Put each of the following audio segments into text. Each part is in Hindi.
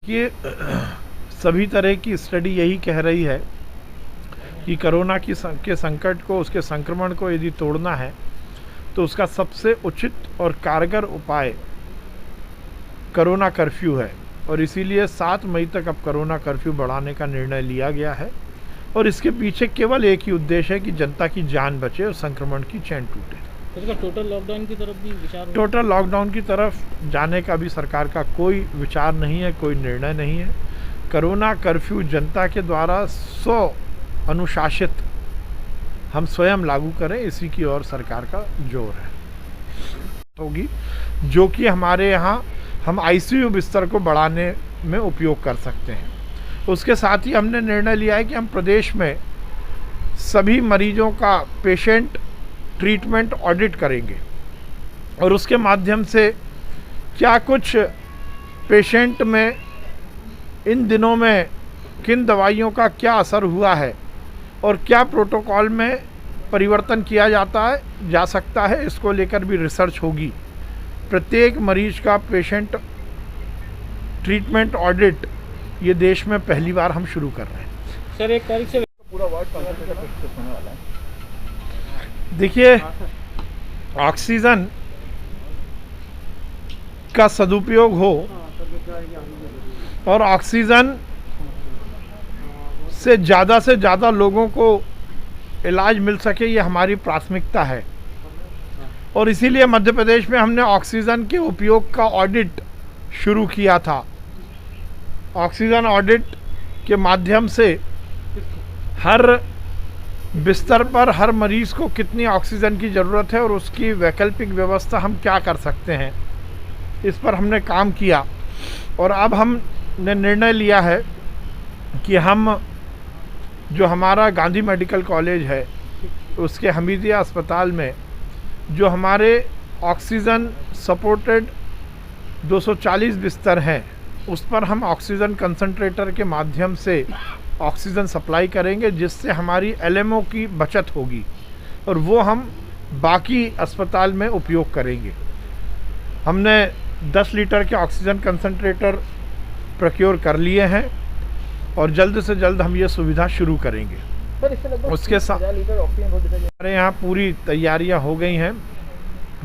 कि सभी तरह की स्टडी यही कह रही है कि कोरोना के संकट को, उसके संक्रमण को यदि तोड़ना है तो उसका सबसे उचित और कारगर उपाय कोरोना कर्फ्यू है। और इसीलिए 7 मई तक अब कोरोना कर्फ्यू बढ़ाने का निर्णय लिया गया है और इसके पीछे केवल एक ही उद्देश्य है कि जनता की जान बचे और संक्रमण की चैन टूटे। तो टोटल लॉकडाउन की तरफ भी विचार हो? टोटल लॉकडाउन की तरफ जाने का भी सरकार का कोई विचार नहीं है, कोई निर्णय नहीं है। कोरोना कर्फ्यू जनता के द्वारा अनुशासित हम स्वयं लागू करें, इसी की ओर सरकार का जोर है होगी, जो कि हमारे यहाँ हम आईसीयू बिस्तर को बढ़ाने में उपयोग कर सकते हैं। उसके साथ ही हमने निर्णय लिया है कि हम प्रदेश में सभी मरीजों का पेशेंट ट्रीटमेंट ऑडिट करेंगे और उसके माध्यम से क्या कुछ पेशेंट में इन दिनों में किन दवाइयों का क्या असर हुआ है और क्या प्रोटोकॉल में परिवर्तन किया जा सकता है, इसको लेकर भी रिसर्च होगी। प्रत्येक मरीज का पेशेंट ट्रीटमेंट ऑडिट ये देश में पहली बार हम शुरू कर रहे हैं। सर 1 तारीख से पूरा वार्ड होने वाला है। देखिए, ऑक्सीजन का सदुपयोग हो और ऑक्सीजन से ज़्यादा लोगों को इलाज मिल सके, ये हमारी प्राथमिकता है। और इसीलिए मध्य प्रदेश में हमने ऑक्सीजन के उपयोग का ऑडिट शुरू किया था। ऑक्सीजन ऑडिट के माध्यम से हर बिस्तर पर हर मरीज़ को कितनी ऑक्सीजन की ज़रूरत है और उसकी वैकल्पिक व्यवस्था हम क्या कर सकते हैं, इस पर हमने काम किया। और अब हमने निर्णय लिया है कि हम जो हमारा गांधी मेडिकल कॉलेज है उसके हमीदिया अस्पताल में जो हमारे ऑक्सीजन सपोर्टेड 240 बिस्तर हैं, उस पर हम ऑक्सीजन कंसंट्रेटर के माध्यम से ऑक्सीजन सप्लाई करेंगे, जिससे हमारी एलएमओ की बचत होगी और वो हम बाकी अस्पताल में उपयोग करेंगे। हमने 10 लीटर के ऑक्सीजन कंसंट्रेटर प्रोक्योर कर लिए हैं और जल्द से जल्द हम ये सुविधा शुरू करेंगे। उसके साथ हमारे यहाँ पूरी तैयारियां हो गई हैं,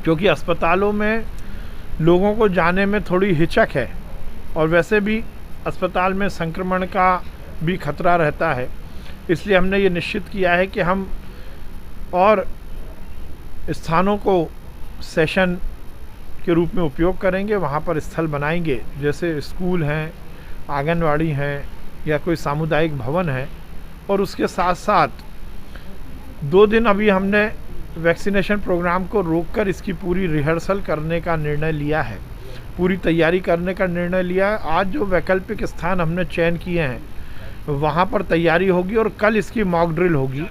क्योंकि अस्पतालों में लोगों को जाने में थोड़ी हिचक है और वैसे भी अस्पताल में संक्रमण का भी खतरा रहता है। इसलिए हमने ये निश्चित किया है कि हम और स्थानों को सेशन के रूप में उपयोग करेंगे, वहाँ पर स्थल बनाएंगे, जैसे स्कूल हैं, आंगनवाड़ी हैं या कोई सामुदायिक भवन है। और उसके साथ साथ 2 दिन अभी हमने वैक्सीनेशन प्रोग्राम को रोककर इसकी पूरी रिहर्सल करने का निर्णय लिया है, पूरी तैयारी करने का निर्णय लिया है। आज जो वैकल्पिक स्थान हमने चयन किए हैं वहाँ पर तैयारी होगी और कल इसकी मॉक ड्रिल होगी।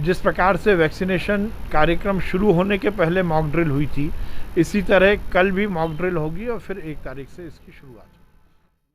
जिस प्रकार से वैक्सीनेशन कार्यक्रम शुरू होने के पहले मॉक ड्रिल हुई थी, इसी तरह कल भी मॉक ड्रिल होगी और फिर 1 तारीख से इसकी शुरुआत।